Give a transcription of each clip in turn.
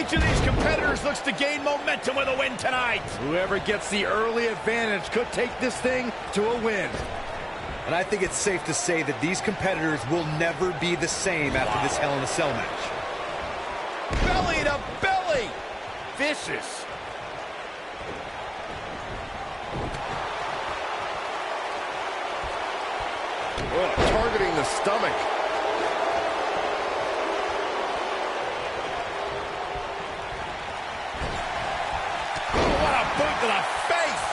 Each of these competitors looks to gain momentum with a win tonight. Whoever gets the early advantage could take this thing to a win. And I think it's safe to say that these competitors will never be the same after this Hell in a Cell match. Belly to belly. Vicious. Oh, targeting the stomach. What a boot to the face!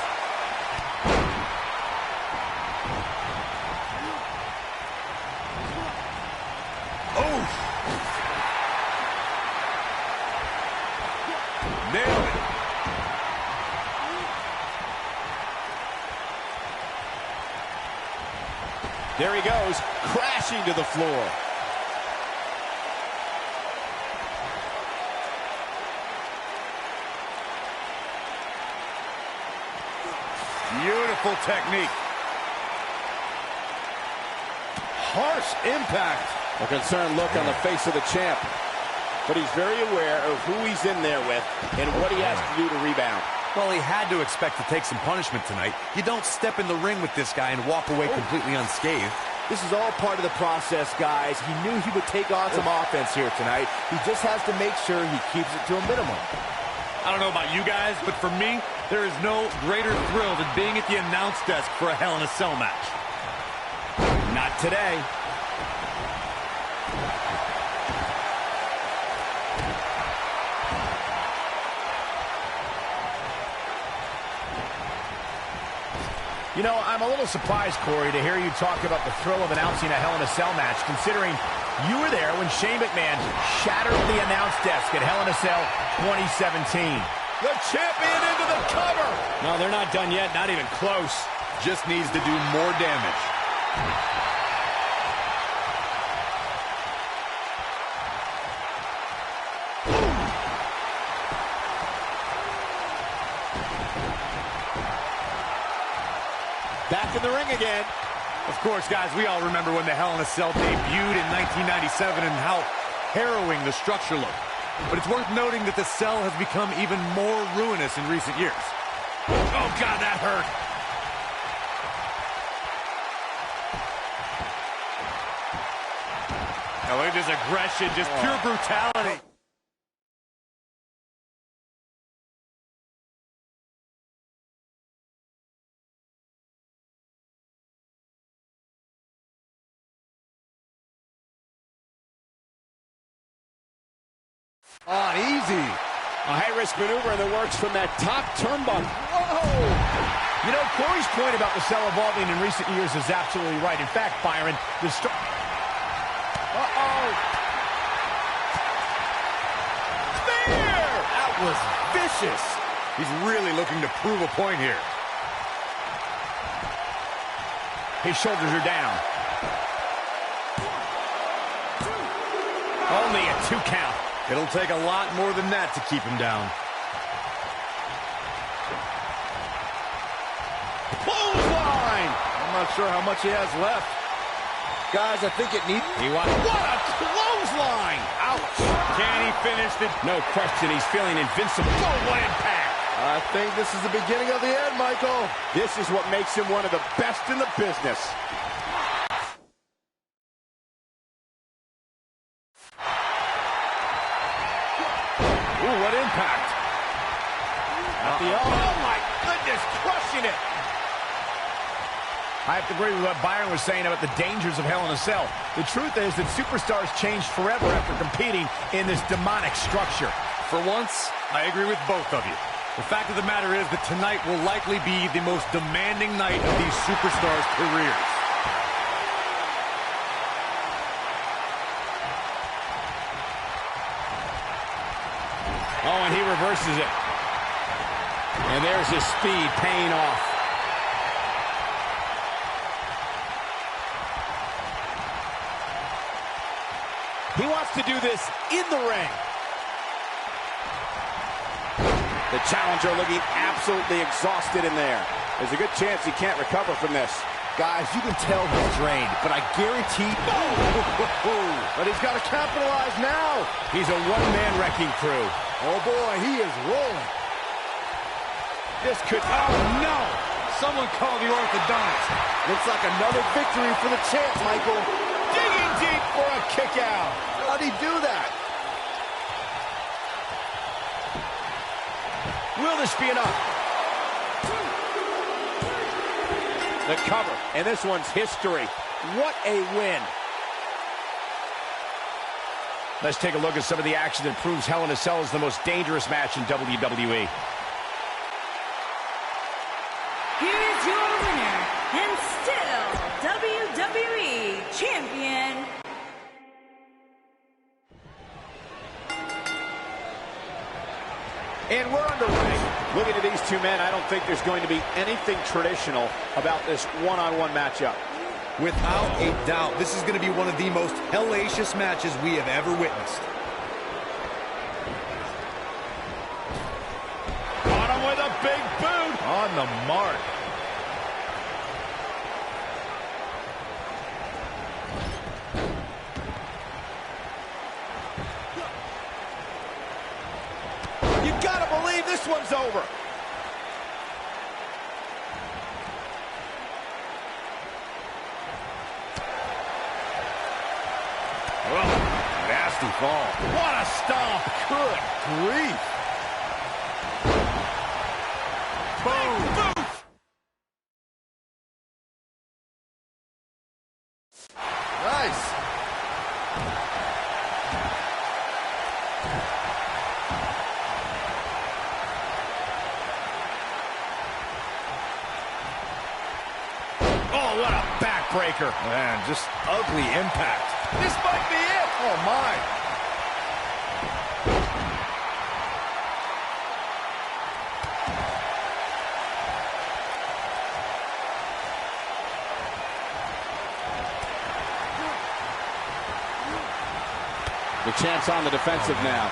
Oof! Nailed it. There he goes, crashing to the floor. Beautiful technique. Harsh impact. A concerned look on the face of the champ. But he's very aware of who he's in there with and what he has to do to rebound. Well, he had to expect to take some punishment tonight. You don't step in the ring with this guy and walk away completely unscathed. This is all part of the process, guys. He knew he would take on some offense here tonight. He just has to make sure he keeps it to a minimum. I don't know about you guys, but for me, there is no greater thrill than being at the announce desk for a Hell in a Cell match. Not today. You know, I'm a little surprised, Corey, to hear you talk about the thrill of announcing a Hell in a Cell match, considering you were there when Shane McMahon shattered the announce desk at Hell in a Cell 2017. The champion into the cover! No, they're not done yet, not even close. Just needs to do more damage. Back in the ring again. Of course, guys, we all remember when the Hell in a Cell debuted in 1997 and how harrowing the structure looked. But it's worth noting that the cell has become even more ruinous in recent years. Oh, God, that hurt. Now look at this aggression, just pure brutality. On easy. A high-risk maneuver in the works from that top turnbuckle. Whoa! You know, Corey's point about the cell evolving in recent years is absolutely right. In fact, Byron, the Spear! That was vicious. He's really looking to prove a point here. His shoulders are down. Only a 2 count. It'll take a lot more than that to keep him down. Clothesline! I'm not sure how much he has left. Guys, I think it needs... What a clothesline! Ouch! Can he finish the... No question, he's feeling invincible. Oh, what impact! I think this is the beginning of the end, Michael. This is what makes him one of the best in the business. Ooh, what impact! Oh, my goodness, crushing it! I have to agree with what Byron was saying about the dangers of Hell in a Cell. The truth is that superstars change forever after competing in this demonic structure. For once, I agree with both of you. The fact of the matter is that tonight will likely be the most demanding night of these superstars' careers. Oh, and he reverses it. And there's his speed paying off. He wants to do this in the ring. The challenger looking absolutely exhausted in there. There's a good chance he can't recover from this. Guys, you can tell he's drained, but I guarantee... But he's got to capitalize now. He's a one-man wrecking crew. Oh, boy, he is rolling. This could... Oh, no! Someone call the orthodontist. Looks like another victory for the champ, Michael. Digging deep for a kick out. How'd he do that? Will this be enough? The cover, and this one's history. What a win. Let's take a look at some of the action that proves Hell in a Cell is the most dangerous match in WWE. Here is your winner, and still WWE Champion, and we're underway. Looking at these two men, I don't think there's going to be anything traditional about this one-on-one matchup. Without a doubt, this is going to be one of the most hellacious matches we have ever witnessed. Caught him with a big boot. On the mark. You gotta believe this one's over. Nasty fall. What a stomp. Good grief. Boom. Nice. Oh, what a backbreaker. Man, just ugly impact. This might be it. Oh, my. The champ's on the defensive now.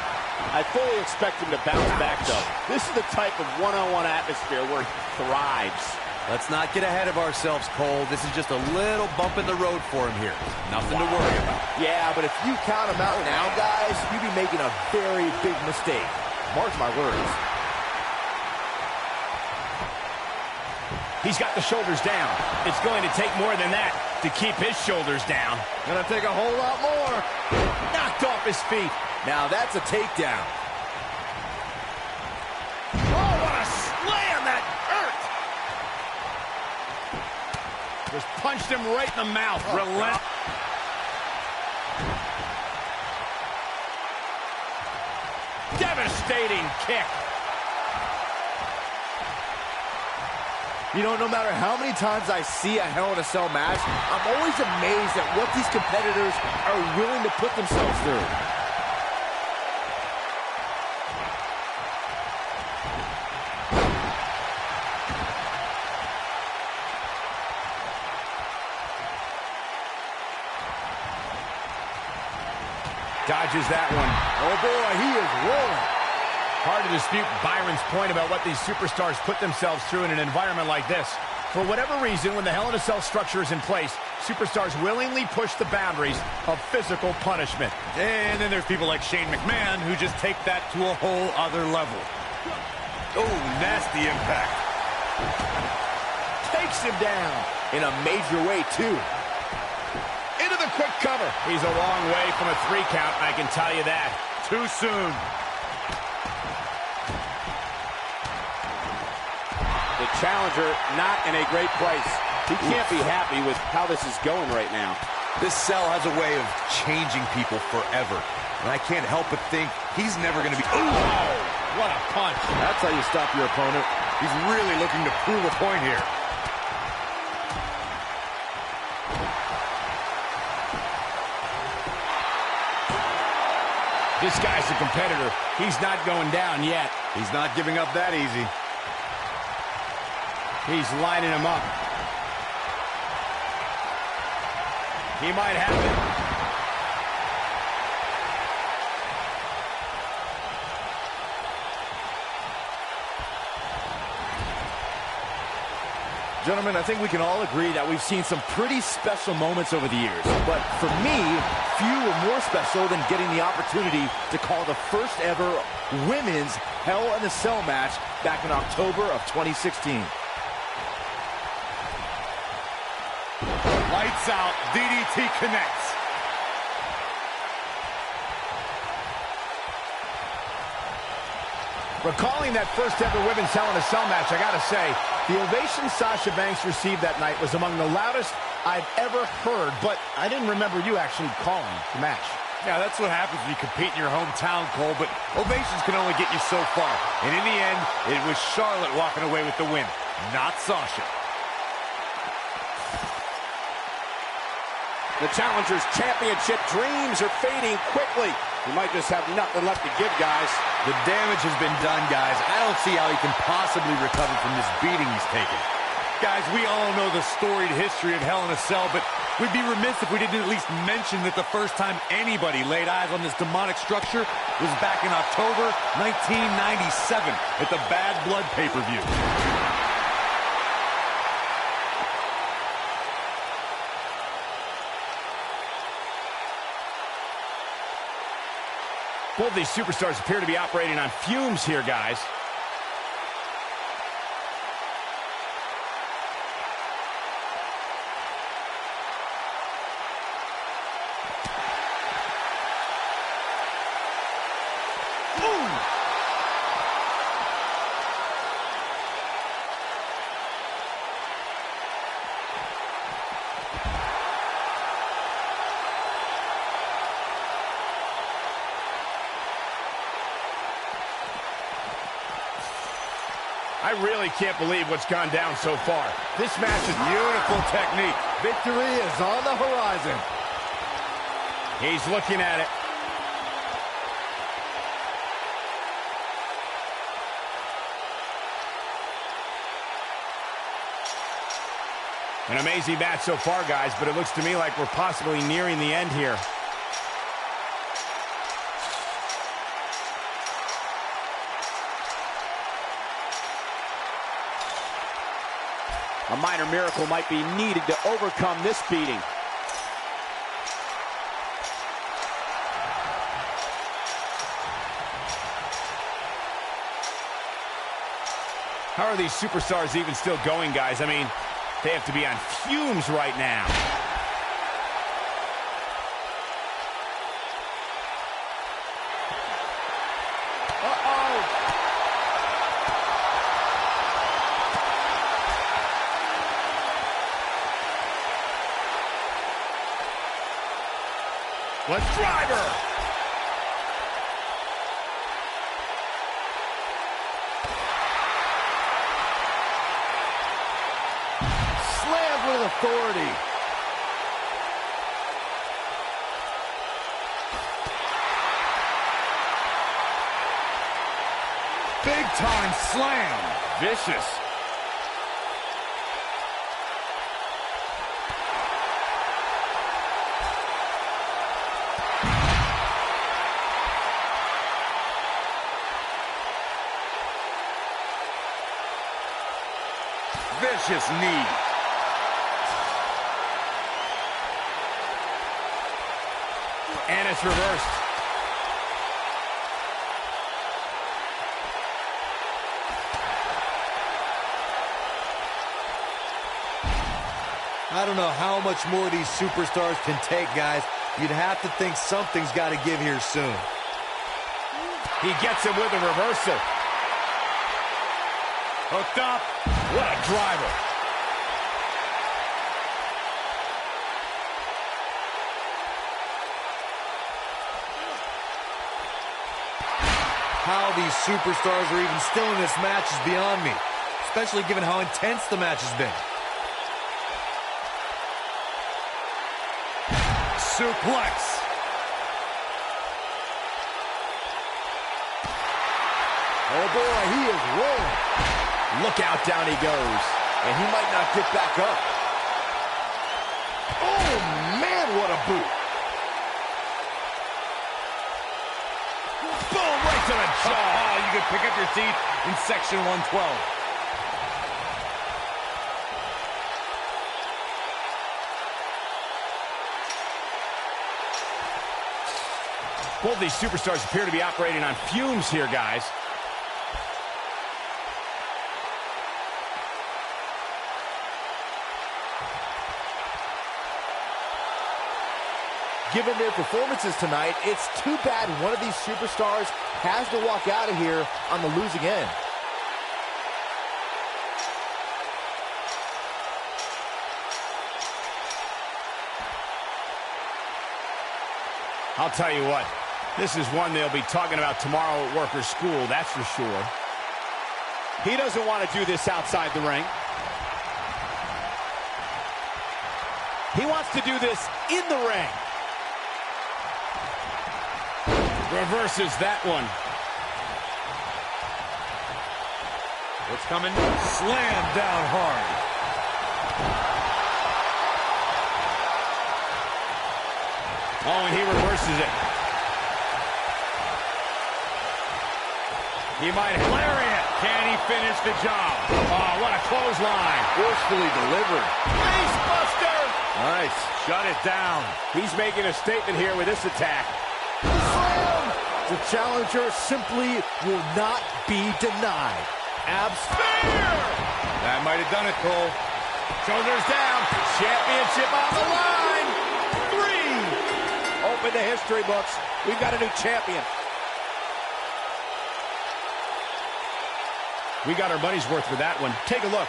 I fully expect him to bounce back, though. This is the type of one-on-one atmosphere where he thrives. Let's not get ahead of ourselves, Cole. This is just a little bump in the road for him here. Nothing to worry about. Yeah, but if you count him out now, guys, you'd be making a very big mistake. Mark my words. He's got the shoulders down. It's going to take more than that to keep his shoulders down. Gonna take a whole lot more. Knocked off his feet. Now that's a takedown. Oh, what a slam that hurt. Just punched him right in the mouth. Relent. Devastating kick. You know, no matter how many times I see a Hell in a Cell match, I'm always amazed at what these competitors are willing to put themselves through. Dodges that one. Oh boy, he is rolling. Hard to dispute Byron's point about what these superstars put themselves through in an environment like this. For whatever reason, when the Hell in a Cell structure is in place, superstars willingly push the boundaries of physical punishment. And then there's people like Shane McMahon who just take that to a whole other level. Oh, nasty impact. Takes him down in a major way, too. Into the quick cover. He's a long way from a 3 count, I can tell you that. Too soon. The challenger not in a great place. He can't be happy with how this is going right now. This cell has a way of changing people forever. And I can't help but think he's never going to be... Oh, what a punch. That's how you stop your opponent. He's really looking to prove a point here. This guy's a competitor. He's not going down yet. He's not giving up that easy. He's lining him up. He might have it. Gentlemen, I think we can all agree that we've seen some pretty special moments over the years. But for me, few were more special than getting the opportunity to call the first ever women's Hell in a Cell match back in October of 2016. Lights out, DDT connects. Recalling that first ever women's Hell in a Cell match, I gotta say, the ovation Sasha Banks received that night was among the loudest I've ever heard, but I didn't remember you actually calling the match. Yeah, that's what happens when you compete in your hometown, Cole, but ovations can only get you so far. And in the end, it was Charlotte walking away with the win, not Sasha. The Challenger's championship dreams are fading quickly. He might just have nothing left to give, guys. The damage has been done, guys. I don't see how he can possibly recover from this beating he's taken. Guys, we all know the storied history of Hell in a Cell, but we'd be remiss if we didn't at least mention that the first time anybody laid eyes on this demonic structure was back in October 1997 at the Bad Blood pay-per-view. Both these superstars appear to be operating on fumes here, guys. I really can't believe what's gone down so far. This match is Beautiful technique. Victory is on the horizon. He's looking at it. An amazing match so far, guys, but it looks to me like we're possibly nearing the end here. A minor miracle might be needed to overcome this beating. How are these superstars even still going, guys? I mean, they have to be on fumes right now. Let's drive her. Slammed with authority. Big time slam. Vicious. Vicious knee. And it's reversed. I don't know how much more these superstars can take, guys. You'd have to think something's got to give here soon. He gets him with a reversal. Hooked up. What a driver. How these superstars are even still in this match is beyond me, especially given how intense the match has been. Suplex. Oh boy, he is rolling. Look out, down he goes. And he might not get back up. Oh man, what a boot. Boom, right to the jaw. Oh, you can pick up your seat in section 112. Both these superstars appear to be operating on fumes here, guys. Given their performances tonight, it's too bad one of these superstars has to walk out of here on the losing end. I'll tell you what, this is one they'll be talking about tomorrow at work or school, that's for sure. He doesn't want to do this outside the ring. He wants to do this in the ring. Reverses that one. What's coming? Slam down hard. Oh, and he reverses it. He might lariat. Can he finish the job? Oh, what a clothesline. Forcefully delivered. Facebuster. Nice. Shut it down. He's making a statement here with this attack. The challenger simply will not be denied. Spear! That might have done it, Cole. Shoulders down. Championship on the line. 3. Open the history books. We've got a new champion. We got our money's worth for that one. Take a look.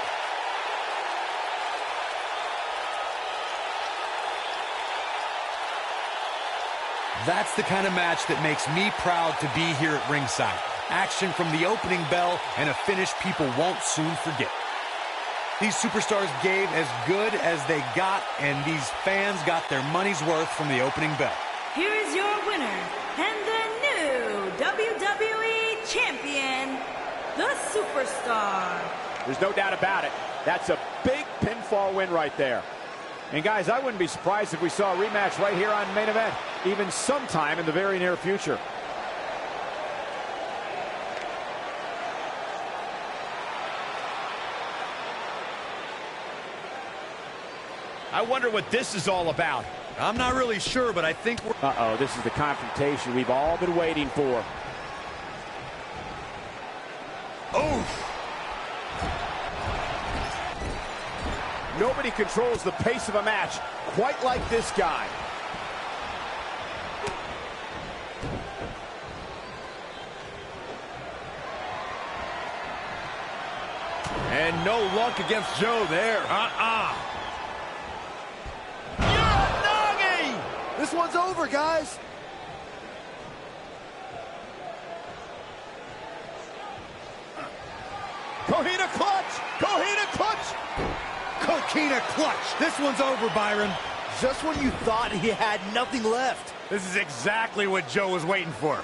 That's the kind of match that makes me proud to be here at ringside. Action from the opening bell and a finish people won't soon forget. These superstars gave as good as they got, and these fans got their money's worth from the opening bell. Here is your winner and the new WWE Champion, the Superstar. There's no doubt about it. That's a big pinfall win right there. And guys, I wouldn't be surprised if we saw a rematch right here on Main Event, even sometime in the very near future. I wonder what this is all about. I'm not really sure, but I think we're... Uh-oh, this is the confrontation we've all been waiting for. Oof! Nobody controls the pace of a match quite like this guy. And no luck against Joe there. This one's over, guys. Coquina clutch! Coquina clutch! Coquina clutch. This one's over, Byron. Just when you thought he had nothing left. This is exactly what Joe was waiting for.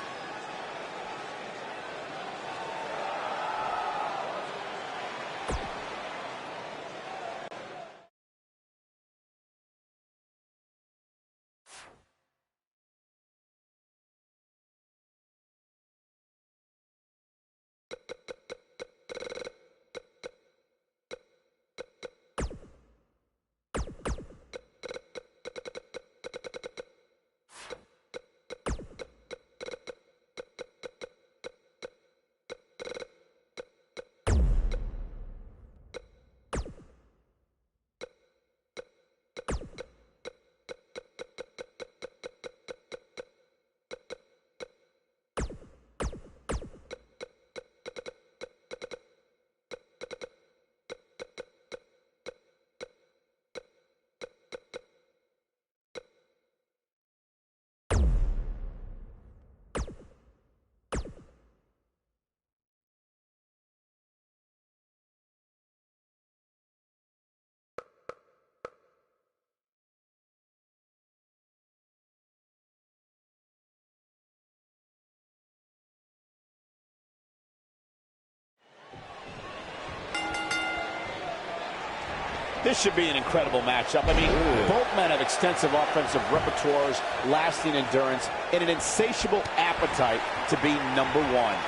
This should be an incredible matchup. I mean, both men have extensive offensive repertoires, lasting endurance, and an insatiable appetite to be number one.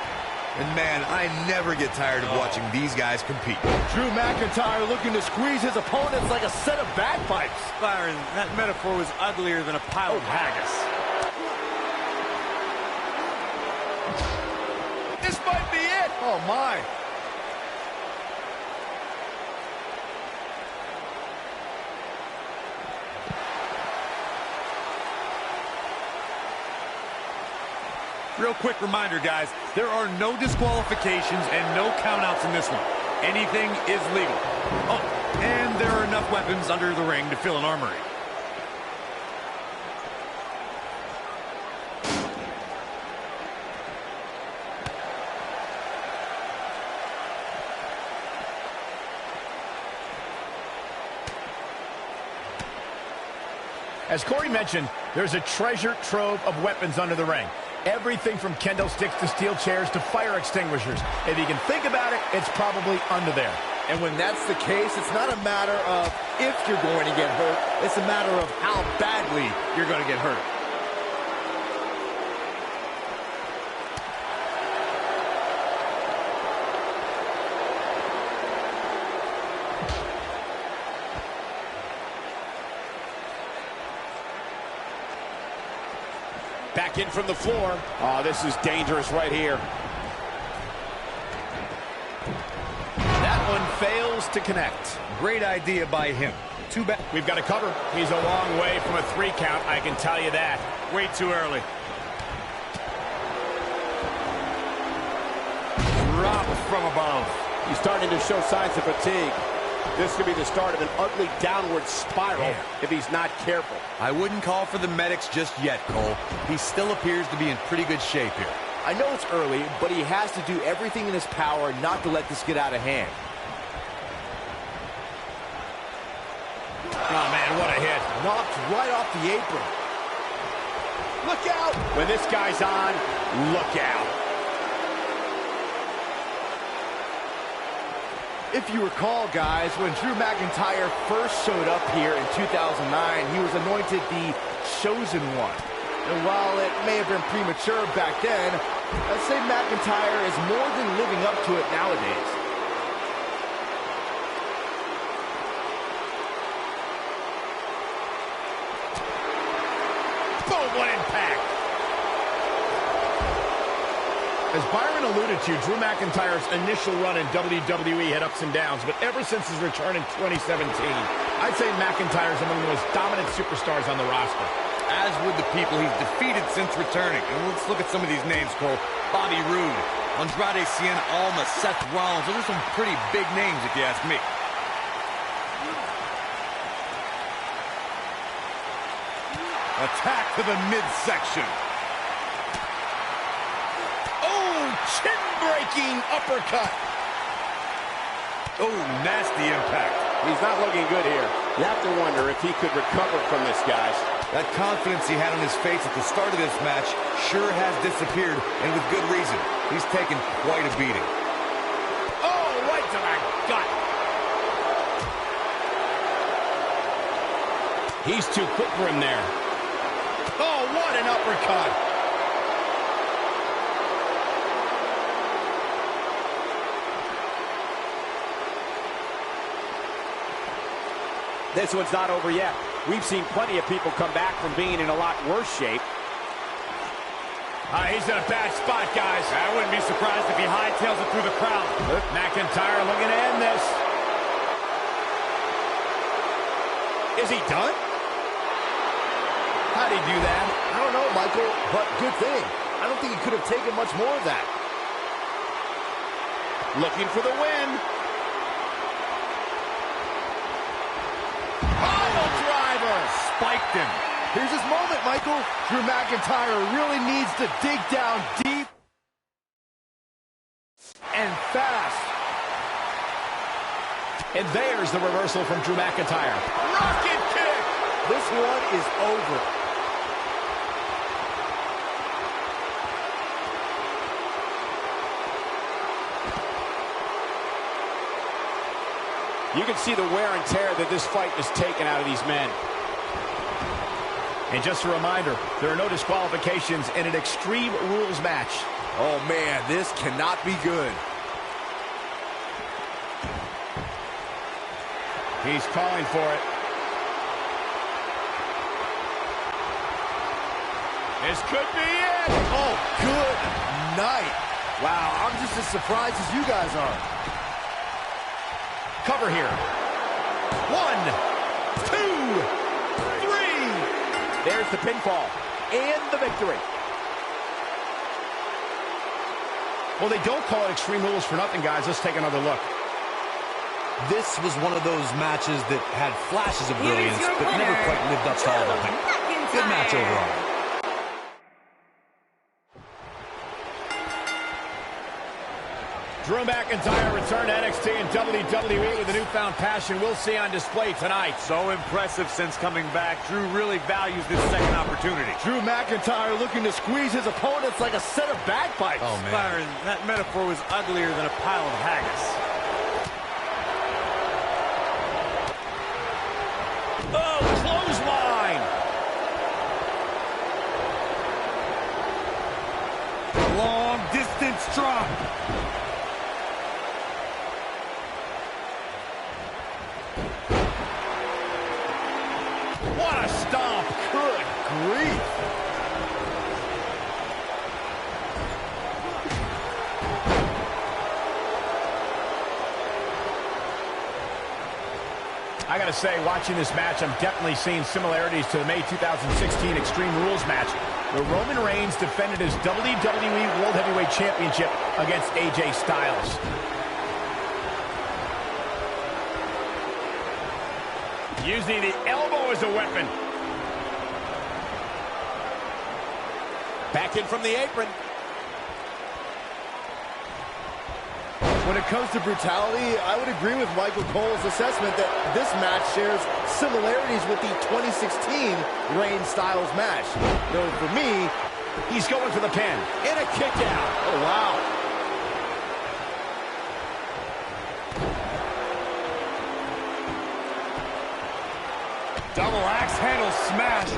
And man, I never get tired of watching these guys compete. Drew McIntyre looking to squeeze his opponents like a set of bagpipes. Byron, that metaphor was uglier than a pile of haggis. This might be it. Oh, my. Real quick reminder, guys, there are no disqualifications and no countouts in this one. Anything is legal. Oh, and there are enough weapons under the ring to fill an armory. As Corey mentioned, there's a treasure trove of weapons under the ring. Everything from kendo sticks to steel chairs to fire extinguishers. If you can think about it, it's probably under there. And when that's the case, it's not a matter of if you're going to get hurt. It's a matter of how badly you're going to get hurt. Back in from the floor. Oh, this is dangerous right here. That one fails to connect. Great idea by him. Too bad. We've got to cover. He's a long way from a 3 count, I can tell you that. Way too early. Drop from above. He's starting to show signs of fatigue. This could be the start of an ugly downward spiral if he's not careful. I wouldn't call for the medics just yet, Cole. He still appears to be in pretty good shape here. I know it's early, but he has to do everything in his power not to let this get out of hand. Oh, man, what a hit. Knocked right off the apron. Look out! When this guy's on, look out. If you recall, guys, when Drew McIntyre first showed up here in 2009, he was anointed the Chosen One. And while it may have been premature back then, I'd say McIntyre is more than living up to it nowadays. Boom, what impact. As Byron alluded to, Drew McIntyre's initial run in WWE had ups and downs, but ever since his return in 2017, I'd say McIntyre's among the most dominant superstars on the roster. As with the people he's defeated since returning. And let's look at some of these names, Cole. Bobby Roode, Andrade Cien Almas, Seth Rollins. Those are some pretty big names, if you ask me. Attack to the midsection. Chin-breaking uppercut. Oh, nasty impact. He's not looking good here. You have to wonder if he could recover from this, guys. That confidence he had on his face at the start of this match sure has disappeared, and with good reason. He's taken quite a beating. Oh, right to the gut. He's too quick for him there. Oh, what an uppercut. This one's not over yet. We've seen plenty of people come back from being in a lot worse shape. He's in a bad spot, guys. I wouldn't be surprised if he hightails it through the crowd. McIntyre looking to end this. Is he done? How'd he do that? I don't know, Michael, but good thing. I don't think he could have taken much more of that. Looking for the win. Spiked him. Here's his moment, Michael. Drew McIntyre really needs to dig down deep and fast. And there's the reversal from Drew McIntyre. Rocket kick! This one is over. You can see the wear and tear that this fight has taken out of these men. And just a reminder, there are no disqualifications in an Extreme Rules match. Oh, man, this cannot be good. He's calling for it. This could be it. Oh, good night. Wow, I'm just as surprised as you guys are. Cover here. 1, 2, 3. There's the pinfall and the victory. Well, they don't call it Extreme Rules for nothing, guys. Let's take another look. This was one of those matches that had flashes of Here is brilliance, your but never winner, quite lived up to all the hype. Good match overall. Drew McIntyre returned to NXT and WWE with a newfound passion we'll see on display tonight. So impressive since coming back. Drew really values this second opportunity. Drew McIntyre looking to squeeze his opponents like a set of bagpipes. Oh, man. Byron, that metaphor was uglier than a pile of haggis. Oh, clothesline! Long distance drop. What a stomp! Good grief! I gotta say, watching this match, I'm definitely seeing similarities to the May 2016 Extreme Rules match, where Roman Reigns defended his WWE World Heavyweight Championship against AJ Styles. Using the elbow as a weapon. Back in from the apron. When it comes to brutality, I would agree with Michael Cole's assessment that this match shares similarities with the 2016 Reigns-Styles match. Though for me, He's going for the pin. And a kick out. oh wow. Double axe handle smash.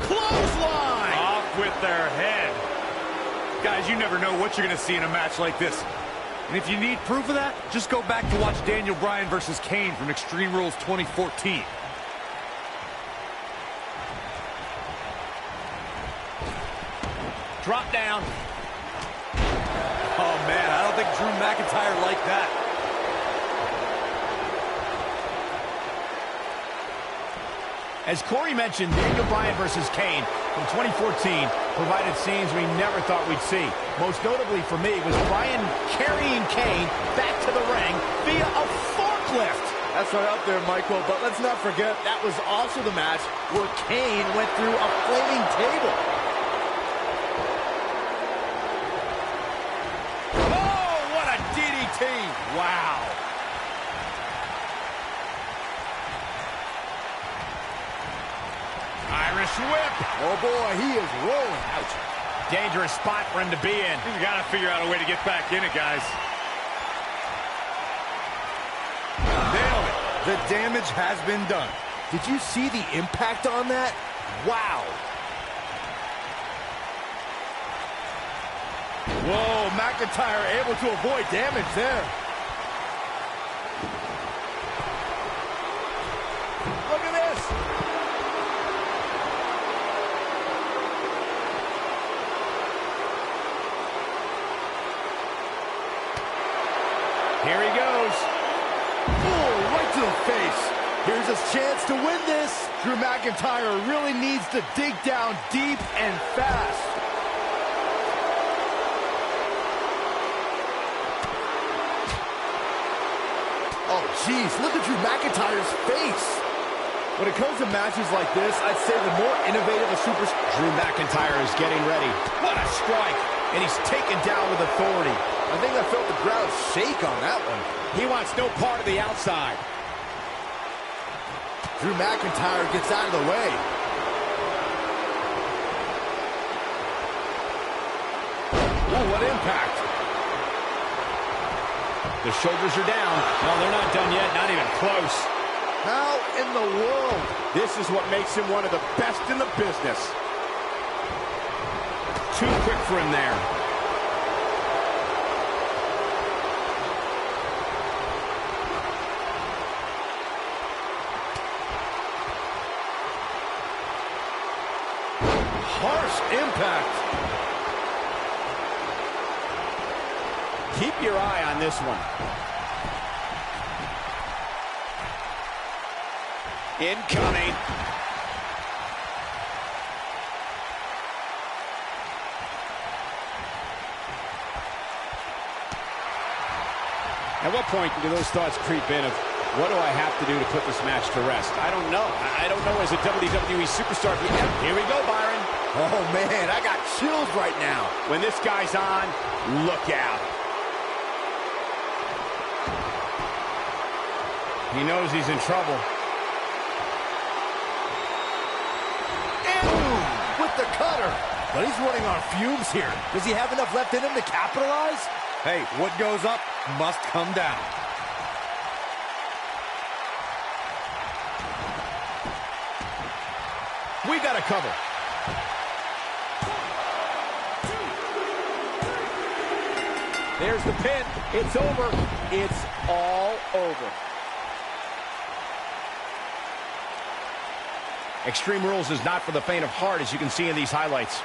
Clothesline! Off with their head. Guys, you never know what you're going to see in a match like this. And if you need proof of that, just go back to watch Daniel Bryan versus Kane from Extreme Rules 2014. Drop down. Oh, man, I don't think Drew McIntyre liked that. As Corey mentioned, Daniel Bryan versus Kane from 2014 provided scenes we never thought we'd see. Most notably for me was Bryan carrying Kane back to the ring via a forklift. That's right up there, Michael. But let's not forget, that was also the match where Kane went through a flaming table. Oh, what a DDT! Wow. Irish whip. Oh boy, he is rolling. Ouch. Dangerous spot for him to be in. He's got to figure out a way to get back in it, guys. Nailed it. The damage has been done. Did you see the impact on that? Wow. Whoa, McIntyre able to avoid damage there. Look at this. Here he goes. Oh, right to the face. Here's his chance to win this. Drew McIntyre really needs to dig down deep and fast. Oh, jeez, look at Drew McIntyre's face. When it comes to matches like this, I'd say the more innovative a superstar... Drew McIntyre is getting ready. What a strike! And he's taken down with authority. I think I felt the crowd shake on that one. He wants no part of the outside. Drew McIntyre gets out of the way. Ooh, what impact. The shoulders are down. No, they're not done yet. Not even close. How in the world? This is what makes him one of the best in the business. Too quick for him there. harsh impact. Keep your eye on this one. Incoming. At what point do those thoughts creep in of, what do I have to do to put this match to rest? I don't know. I don't know as a WWE superstar. Here we go, Byron. Oh, man, I got chills right now. When this guy's on, look out. He knows he's in trouble. And boom, with the cutter. But he's running on fumes here. Does he have enough left in him to capitalize? Hey, what goes up must come down. We got a cover. There's the pin. It's over. It's all over. Extreme Rules is not for the faint of heart, as you can see in these highlights.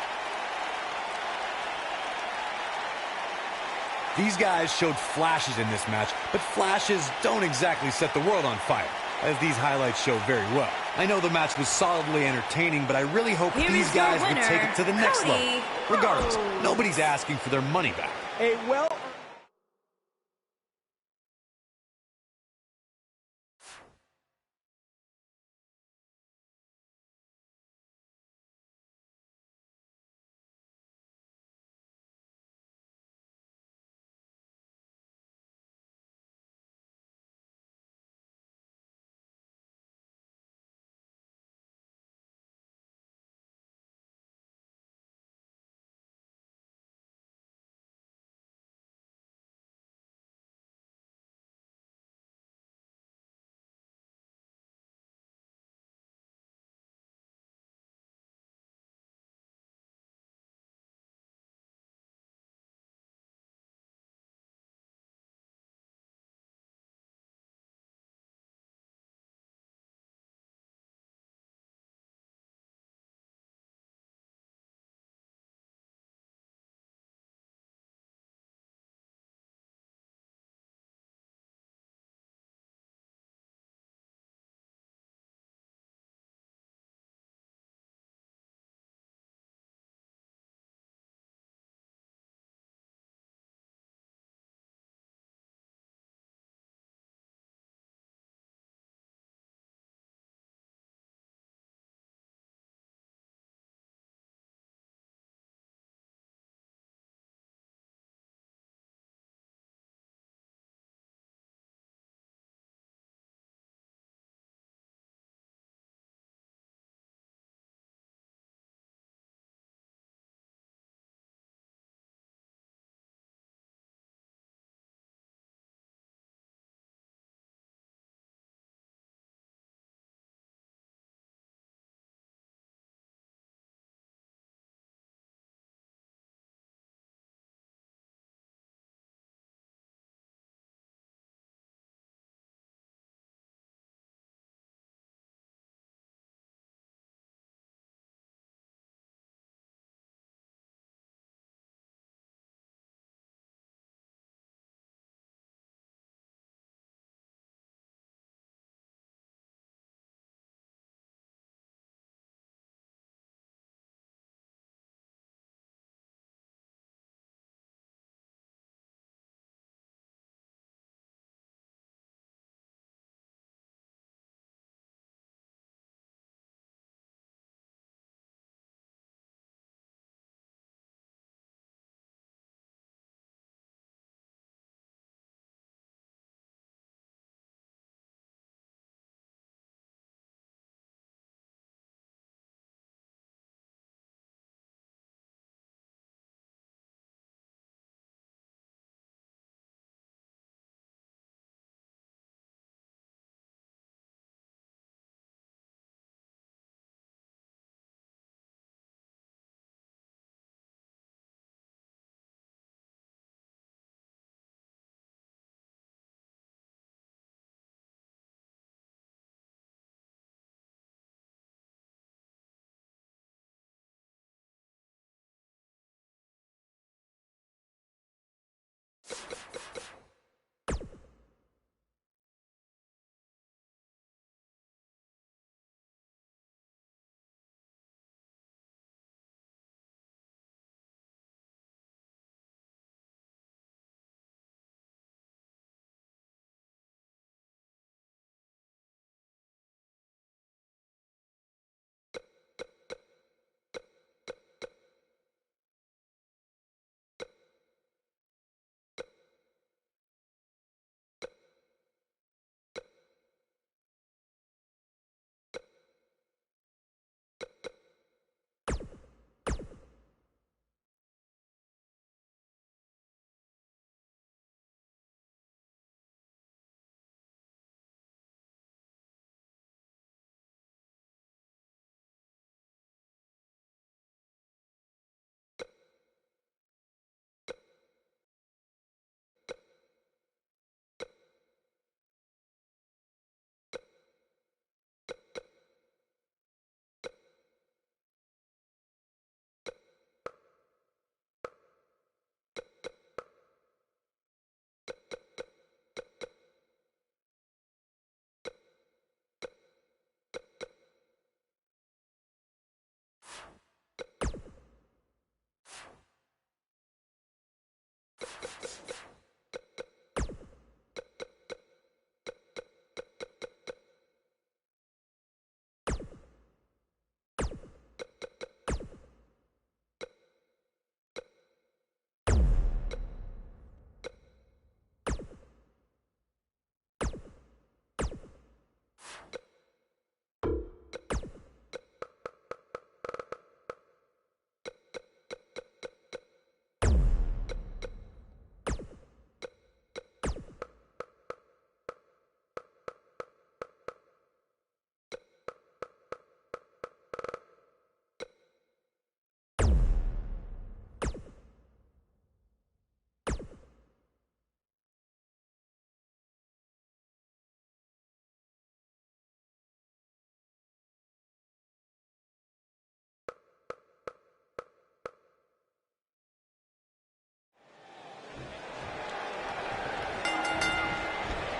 These guys showed flashes in this match, but flashes don't exactly set the world on fire, as these highlights show very well. I know the match was solidly entertaining, but I really hope these guys would take it to the next level. Regardless, nobody's asking for their money back. A well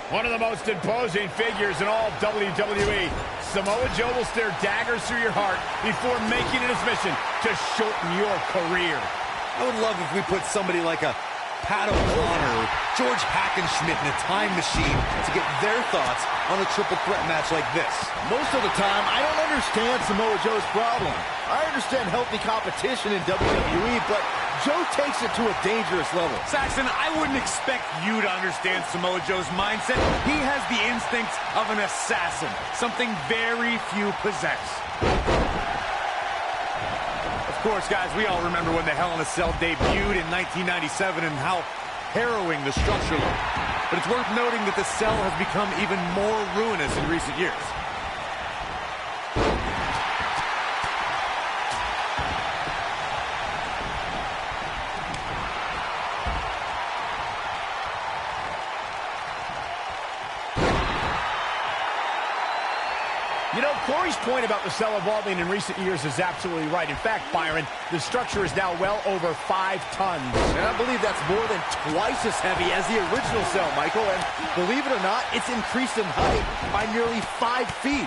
One of the most imposing figures in all WWE. Samoa Joe will stare daggers through your heart before making it his mission to shorten your career. I would love if we put somebody like a Pat O'Connor or George Hackenschmidt in a time machine to get their thoughts on a triple threat match like this. Most of the time, I don't understand Samoa Joe's problem. I understand healthy competition in WWE, but Joe takes it to a dangerous level. Saxton, I wouldn't expect you to understand Samoa Joe's mindset. He has the instincts of an assassin, something very few possess. Of course, guys, we all remember when the Hell in a Cell debuted in 1997 and how harrowing the structure looked. But it's worth noting that the cell has become even more ruinous in recent years. You know, Corey's point about the cell evolving in recent years is absolutely right. In fact, Byron, the structure is now well over 5 tons. And I believe that's more than twice as heavy as the original cell, Michael. And believe it or not, it's increased in height by nearly 5 feet.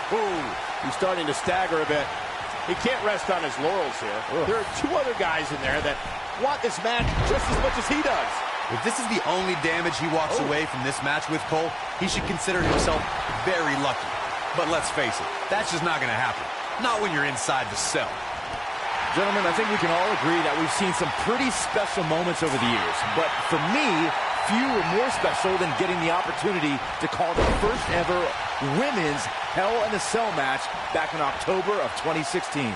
Boom! He's starting to stagger a bit. He can't rest on his laurels here. There are 2 other guys in there that want this match just as much as he does. If this is the only damage he walks away from this match with, Cole, he should consider himself very lucky. But let's face it, that's just not going to happen. Not when you're inside the cell. Gentlemen, I think we can all agree that we've seen some pretty special moments over the years. But for me, few are more special than getting the opportunity to call the first ever women's Hell in a Cell match back in October of 2016.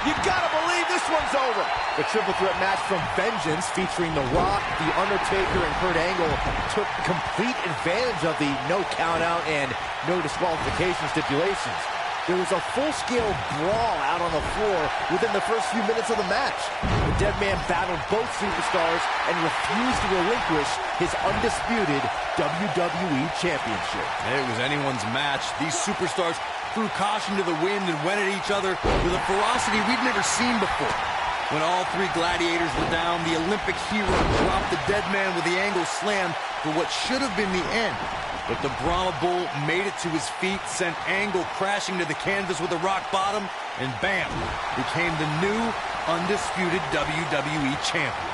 You gotta believe this one's over. The triple threat match from Vengeance featuring The Rock, The Undertaker, and Kurt Angle took complete advantage of the no countout and no disqualification stipulations. There was a full-scale brawl out on the floor within the first few minutes of the match. The Dead Man battled both superstars and refused to relinquish his undisputed WWE Championship. It was anyone's match. These superstars threw caution to the wind and went at each other with a ferocity we'd never seen before. When all 3 gladiators were down, the Olympic hero dropped the Dead Man with the Angle slam for what should have been the end. But the Brahma Bull made it to his feet, sent Angle crashing to the canvas with a rock bottom, and bam, became the new undisputed WWE champion.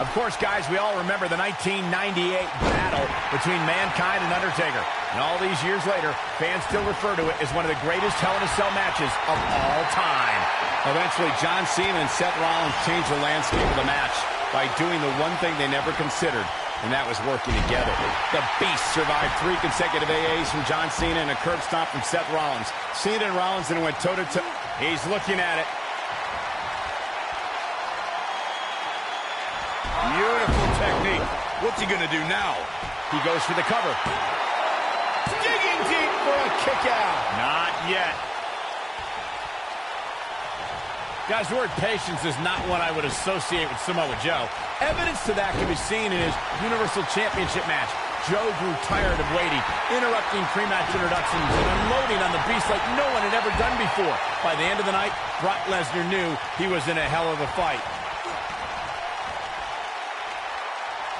Of course, guys, we all remember the 1998 battle between Mankind and Undertaker. And all these years later, fans still refer to it as one of the greatest Hell in a Cell matches of all time. Eventually, John Cena and Seth Rollins changed the landscape of the match by doing the one thing they never considered, and that was working together. The Beast survived 3 consecutive AAs from John Cena and a curb stomp from Seth Rollins. Cena and Rollins then went toe-to-toe. He's looking at it. Beautiful technique. What's he going to do now? He goes for the cover. Digging deep for a kick out. Not yet. Guys, the word patience is not what I would associate with Samoa Joe. Evidence to that can be seen in his Universal Championship match. Joe grew tired of waiting, interrupting pre-match introductions and unloading on the Beast like no one had ever done before. By the end of the night, Brock Lesnar knew he was in a hell of a fight.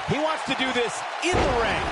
He wants to do this in the ring.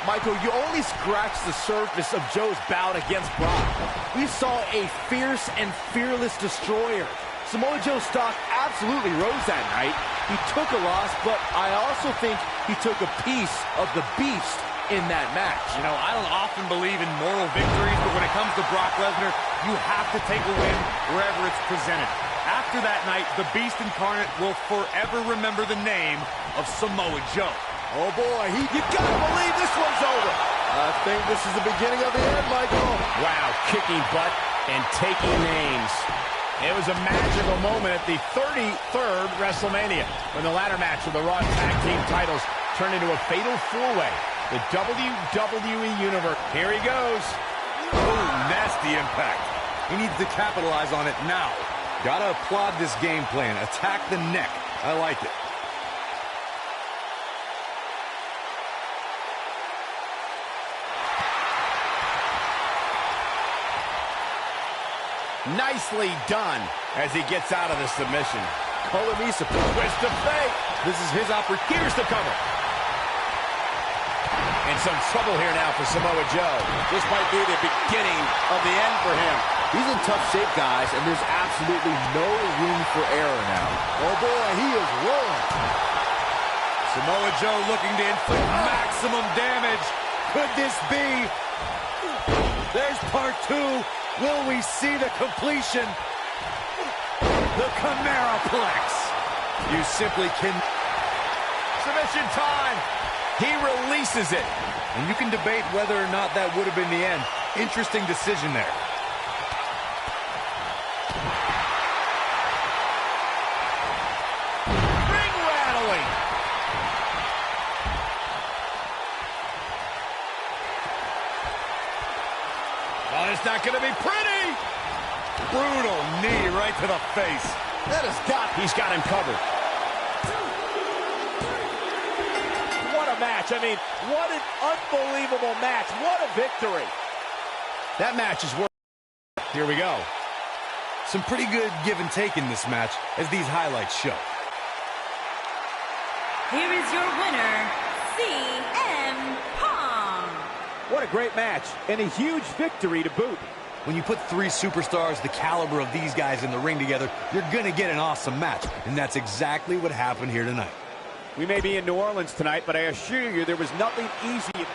Michael, you only scratched the surface of Joe's bout against Brock. We saw a fierce and fearless destroyer. Samoa Joe's stock absolutely rose that night. He took a loss, but I also think he took a piece of the Beast in that match. You know, I don't often believe in moral victories, but when it comes to Brock Lesnar, you have to take a win wherever it's presented. After that night, the Beast Incarnate will forever remember the name of Samoa Joe. Oh boy, you gotta believe this one's over. I think this is the beginning of the end, Michael. Wow, kicking butt and taking names. It was a magical moment at the 33rd WrestleMania when the ladder match of the Raw Tag Team titles turned into a fatal 4-way. The WWE Universe. Here he goes. Oh, nasty impact. He needs to capitalize on it now. Gotta applaud this game plan. Attack the neck. I like it. Nicely done as he gets out of the submission. Color me surprised. Twist of fate. This is his opportunity. Here's the cover. And some trouble here now for Samoa Joe. This might be the beginning of the end for him. He's in tough shape, guys, and there's absolutely no room for error now. Oh, boy, he is rolling. Samoa Joe looking to inflict maximum damage. Could this be? There's part two. Will we see the completion? The Chimeraplex. You simply can... Submission time. He releases it. And you can debate whether or not that would have been the end. Interesting decision there. Ring rattling. Oh, it's not going to be pretty. Brutal knee right to the face. He's got him covered. What a match. I mean, what an unbelievable match. What a victory. That match is worth. Here we go. Some pretty good give and take in this match, as these highlights show. Here is your winner, CM Punk. What a great match, and a huge victory to boot. When you put three superstars the caliber of these guys in the ring together, you're going to get an awesome match. And that's exactly what happened here tonight. We may be in New Orleans tonight, but I assure you there was nothing easy.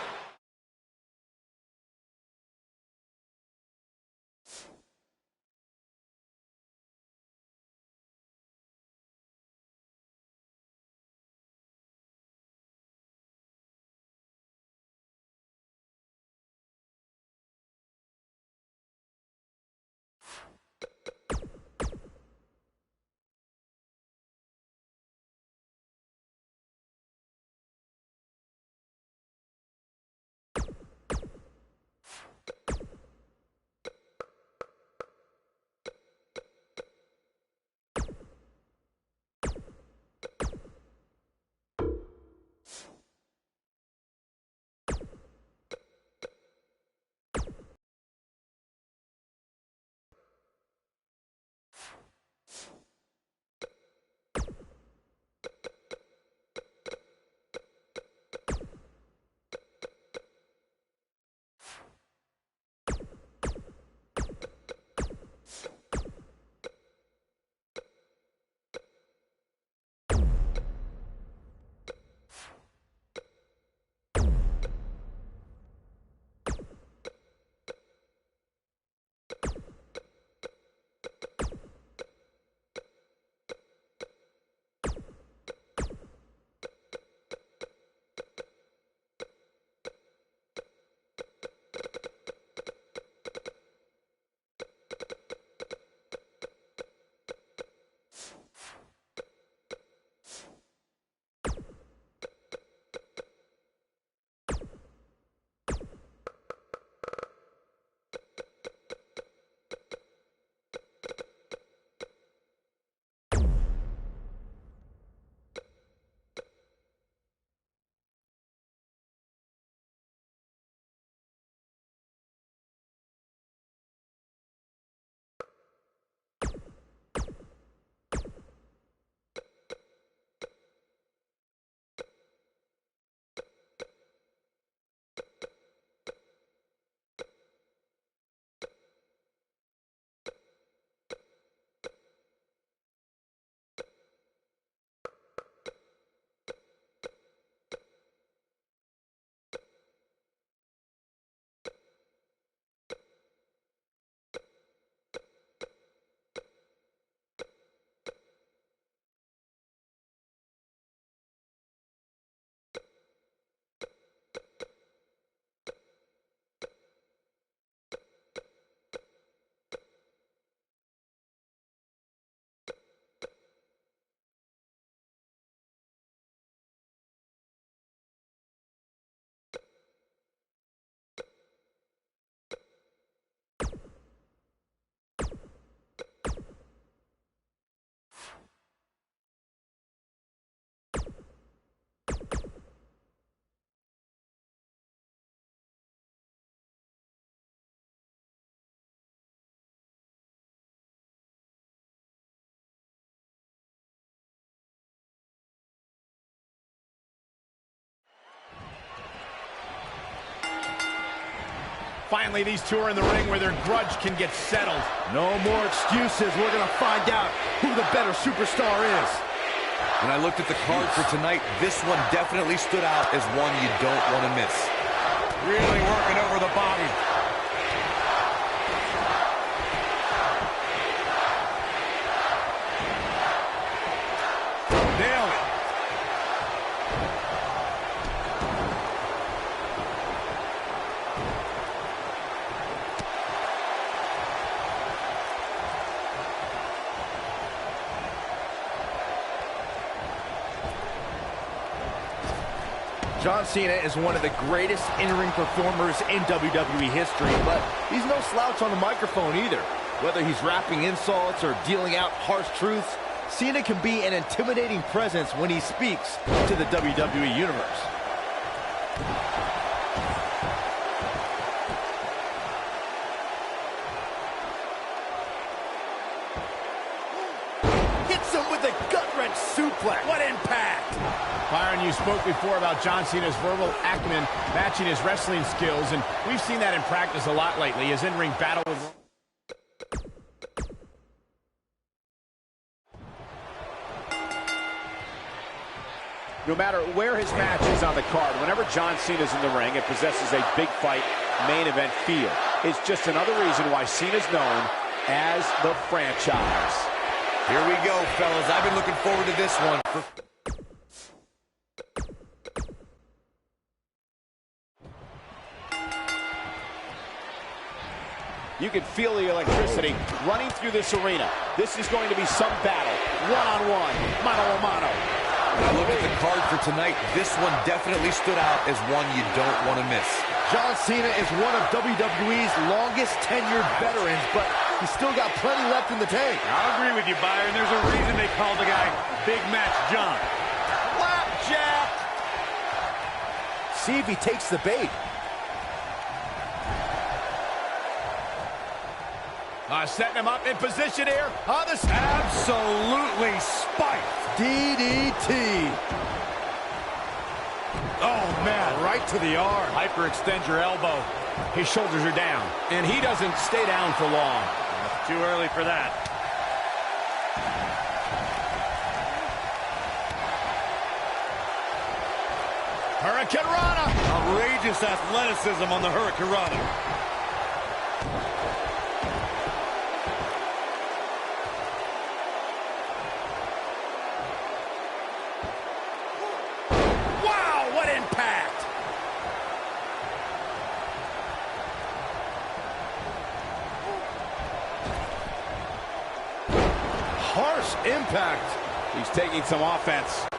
Finally, these two are in the ring where their grudge can get settled. No more excuses. We're going to find out who the better superstar is. When I looked at the card for tonight, this one definitely stood out as one you don't want to miss. Really working over the body. Nailed it. John Cena is one of the greatest in-ring performers in WWE history, but he's no slouch on the microphone either. Whether he's rapping insults or dealing out harsh truths, Cena can be an intimidating presence when he speaks to the WWE Universe. Hits him with a gut-wrench suplex. What impact! Byron, you spoke before about John Cena's verbal acumen matching his wrestling skills, and we've seen that in practice a lot lately. His in-ring battle with... No matter where his match is on the card, whenever John Cena's in the ring, it possesses a big fight, main event feel. It's just another reason why Cena's known as the franchise. Here we go, fellas. I've been looking forward to this one. You can feel the electricity running through this arena. This is going to be some battle, one-on-one, mano-a-mano. When I look at the card for tonight, this one definitely stood out as one you don't want to miss. John Cena is one of WWE's longest tenured veterans, but he's still got plenty left in the tank. I'll agree with you, Byron. There's a reason they call the guy Big Match John. Flapjack! See if he takes the bait. Setting him up in position here on the... Absolutely spiked. DDT. Oh, man, right to the arm. Hyperextend your elbow. His shoulders are down, and he doesn't stay down for long. Too early for that. Hurricane Rana. Outrageous athleticism on the Hurricane Rana. Harsh impact. He's taking some offense.